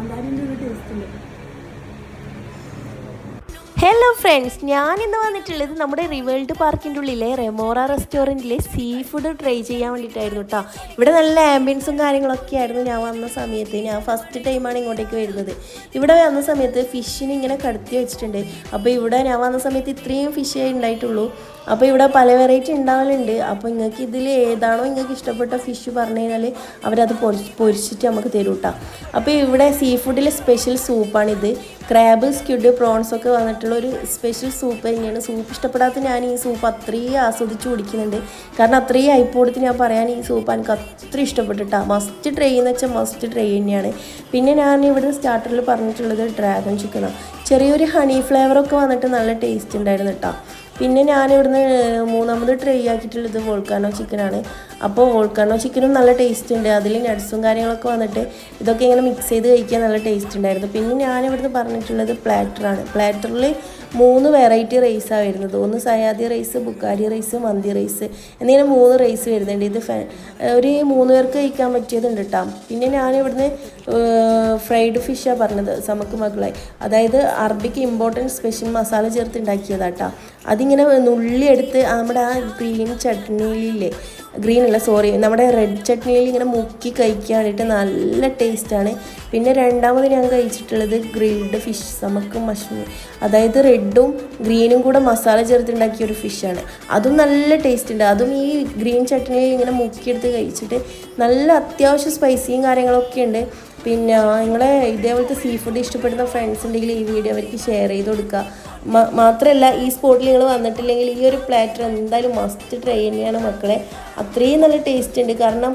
കാന്താരിൻ്റെ ഒരു ടേസ്റ്റ് ഉണ്ട്. Hello friends, ഞാനിന്ന് വന്നിട്ടുള്ളത് നമ്മുടെ റിവേൾഡ് പാർക്കിൻ്റെ ഉള്ളിലെ റെമോറ റെസ്റ്റോറൻറ്റിലെ സീ ഫുഡ് ട്രൈ ചെയ്യാൻ വേണ്ടിയിട്ടായിരുന്നു കേട്ടോ. ഇവിടെ നല്ല ആംബിയൻസും കാര്യങ്ങളൊക്കെ ആയിരുന്നു ഞാൻ വന്ന സമയത്ത്. ഞാൻ ഫസ്റ്റ് ടൈമാണ് ഇങ്ങോട്ടേക്ക് വരുന്നത്. ഇവിടെ വന്ന സമയത്ത് ഫിഷിന് ഇങ്ങനെ കടത്തി വെച്ചിട്ടുണ്ട്. അപ്പോൾ ഇവിടെ ഞാൻ വന്ന സമയത്ത് ഇത്രയും ഫിഷേ ഉണ്ടായിട്ടുള്ളൂ. അപ്പോൾ ഇവിടെ പല വെറൈറ്റി ഉണ്ടാവലുണ്ട്. അപ്പോൾ നിങ്ങൾക്ക് ഇതിൽ ഏതാണോ നിങ്ങൾക്ക് ഇഷ്ടപ്പെട്ട ഫിഷ് പറഞ്ഞു കഴിഞ്ഞാൽ അവരത് പൊരിച്ചിട്ട് നമുക്ക് തരും കേട്ടോ. അപ്പോൾ ഇവിടെ സീ ഫുഡിലെ സ്പെഷ്യൽ സൂപ്പാണിത്. ക്രാബ്, സ്ക്വിഡ്, പ്രോൺസ് ഒക്കെ വന്നിട്ടുള്ള ഒരു സ്പെഷ്യൽ സൂപ്പ് തന്നെയാണ്. സൂപ്പ് ഇഷ്ടപ്പെടാത്ത ഞാൻ ഈ സൂപ്പ് അത്രയും ആസ്വദിച്ച് കുടിക്കുന്നുണ്ട്. കാരണം അത്രയും അയപ്പോടത്ത് ഞാൻ പറയാൻ ഈ സൂപ്പ് എനിക്ക് അത്ര ഇഷ്ടപ്പെട്ടിട്ടാണ്. മസ്റ്റ് ട്രൈ എന്ന് വെച്ചാൽ മസ്റ്റ് ട്രൈ തന്നെയാണ്. പിന്നെ ഞാൻ ഇവിടെ സ്റ്റാർട്ടറിൽ പറഞ്ഞിട്ടുള്ളത് ഡ്രാഗൺ ചിക്കനാണ്. ചെറിയൊരു ഹണി ഫ്ലേവറൊക്കെ വന്നിട്ട് നല്ല ടേസ്റ്റ് ഉണ്ടായിരുന്നു കേട്ടോ. പിന്നെ ഞാനിവിടുന്ന് മൂന്നാമത് ട്രൈ ആക്കിയിട്ടുള്ളത് വോൾക്കാനോ ചിക്കനാണ്. അപ്പോൾ വോൾക്കാനോ ചിക്കനും നല്ല ടേസ്റ്റ് ഉണ്ട്. അതിൽ നട്ട്സും കാര്യങ്ങളൊക്കെ വന്നിട്ട് ഇതൊക്കെ ഇങ്ങനെ മിക്സ് ചെയ്ത് കഴിക്കാൻ നല്ല ടേസ്റ്റ് ഉണ്ടായിരുന്നു. പിന്നെ ഞാനിവിടുന്ന് പറഞ്ഞിട്ടുള്ളത് പ്ലാറ്ററാണ്. പ്ലാറ്ററിൽ 3 വെറൈറ്റി റൈസാണ് വരുന്നത്. ഒന്ന് സയാദി റൈസ്, ബുക്കാരി റൈസ്, മന്തി റൈസ് എന്നിങ്ങനെ 3 റൈസ് വരുന്നുണ്ട്. ഇത് ഒരു 3 പേർക്ക് കഴിക്കാൻ പറ്റിയതുണ്ട് കേട്ടോ. പിന്നെ ഞാനിവിടുന്ന് ഫ്രൈഡ് ഫിഷാണ് പറഞ്ഞത്, സമക്ക് മകളായി. അതായത് അറബിക്ക് ഇമ്പോർട്ടൻറ്റ് സ്പെഷ്യൽ മസാല ചേർത്ത് ഉണ്ടാക്കിയതാണ് കേട്ടോ. അതിങ്ങനെ നുള്ളിയെടുത്ത് നമ്മുടെ ആ ഗ്രീൻ ചട്നിയിലില്ലേ, ഗ്രീൻ അല്ല സോറി, നമ്മുടെ റെഡ് ചട്നിയിൽ ഇങ്ങനെ മുക്കി കഴിക്കാൻ വേണ്ടിയിട്ട് നല്ല ടേസ്റ്റാണ്. പിന്നെ രണ്ടാമത് ഞാൻ കഴിച്ചിട്ടുള്ളത് ഗ്രിൽഡ് ഫിഷ്, സമക്ക് മഷ്റൂം. അതായത് റെഡും ഗ്രീനും കൂടെ മസാല ചേർത്തുണ്ടാക്കിയ ഒരു ഫിഷാണ്. അതും നല്ല ടേസ്റ്റ് ഉണ്ട്. അതും ഈ ഗ്രീൻ ചട്നിയിൽ ഇങ്ങനെ മുക്കിയെടുത്ത് കഴിച്ചിട്ട് നല്ല അത്യാവശ്യം സ്പൈസിയും കാര്യങ്ങളൊക്കെ ഉണ്ട്. പിന്നെ നിങ്ങളെ ഇതേപോലത്തെ സീ ഫുഡ് ഇഷ്ടപ്പെടുന്ന ഫ്രണ്ട്സ് ഉണ്ടെങ്കിൽ ഈ വീഡിയോ അവർക്ക് ഷെയർ ചെയ്ത് കൊടുക്കുക. മാത്രമല്ല ഈ സ്പോട്ടിൽ നിങ്ങൾ വന്നിട്ടില്ലെങ്കിൽ ഈ ഒരു പ്ലാറ്റർ എന്തായാലും മസ്റ്റ് ട്രൈ തന്നെയാണ് മക്കളെ. അത്രയും നല്ല ടേസ്റ്റ് ഉണ്ട്. കാരണം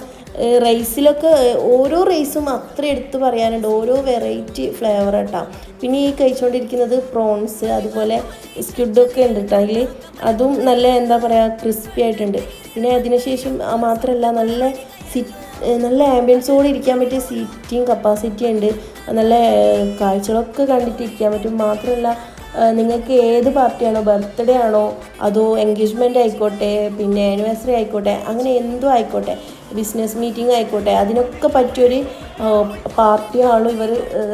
റൈസിലൊക്കെ ഓരോ റൈസും അത്ര എടുത്ത് പറയാനുണ്ട്, ഓരോ വെറൈറ്റി ഫ്ലേവർ കേട്ടോ. പിന്നെ ഈ കഴിച്ചുകൊണ്ടിരിക്കുന്നത് പ്രോൺസ്, അതുപോലെ സ്ക്വിഡൊക്കെ ഉണ്ട് കേട്ടോ. അതിൽ അതും നല്ല എന്താ പറയുക ക്രിസ്പി ആയിട്ടുണ്ട്. പിന്നെ അതിനുശേഷം മാത്രമല്ല നല്ല ആംബിയൻസോടെ ഇരിക്കാൻ പറ്റിയ സീറ്റിംഗ് കപ്പാസിറ്റി ഉണ്ട്. നല്ല കാഴ്ചകളൊക്കെ കണ്ടിട്ട് ഇരിക്കാൻ പറ്റും. മാത്രമല്ല നിങ്ങൾക്ക് ഏത് പാർട്ടിയാണോ, ബർത്ത്ഡേ ആണോ അതോ എൻഗേജ്മെൻ്റ് ആയിക്കോട്ടെ, പിന്നെ ആനിവേഴ്സറി ആയിക്കോട്ടെ, അങ്ങനെ എന്തോ ആയിക്കോട്ടെ, ബിസിനസ് മീറ്റിംഗ് ആയിക്കോട്ടെ, അതിനൊക്കെ പറ്റിയൊരു പാർട്ടി ഹാളും ഇവർ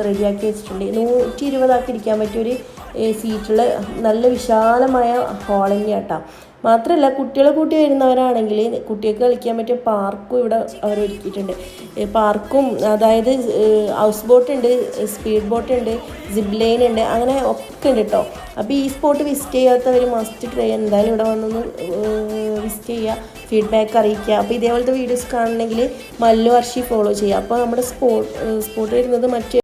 റെഡിയാക്കി വെച്ചിട്ടുണ്ട്. 120 ആക്കി ഇരിക്കാൻ പറ്റിയൊരു സീറ്റുള്ള നല്ല വിശാലമായ ഹാൾ തന്നെയാണ് കേട്ടോ. മാത്രമല്ല കുട്ടികളെ കൂട്ടി വരുന്നവരാണെങ്കിൽ കുട്ടികൾക്ക് കളിക്കാൻ പറ്റിയ പാർക്കും ഇവിടെ അവർ ഒരുക്കിയിട്ടുണ്ട്. പാർക്കും അതായത് ഹൗസ് ബോട്ട് ഉണ്ട്, സ്പീഡ് ബോട്ട് ഉണ്ട്, സിപ്പ് ലൈൻ ഉണ്ട്, അങ്ങനെ ഒക്കെ ഉണ്ട് കേട്ടോ. അപ്പോൾ ഈ സ്പോട്ട് വിസിറ്റ് ചെയ്യാത്തവർ മസ്റ്റ് ട്രൈ എന്തായാലും ഇവിടെ വന്നൊന്ന് വിസിറ്റ് ചെയ്യുക, ഫീഡ്ബാക്ക് അറിയിക്കുക. അപ്പോൾ ഇതേപോലത്തെ വീഡിയോസ് കാണണമെങ്കിൽ മല്ലു വർഷി ഫോളോ ചെയ്യുക. അപ്പോൾ നമ്മുടെ സ്പോട്ട് വരുന്നത് മറ്റേ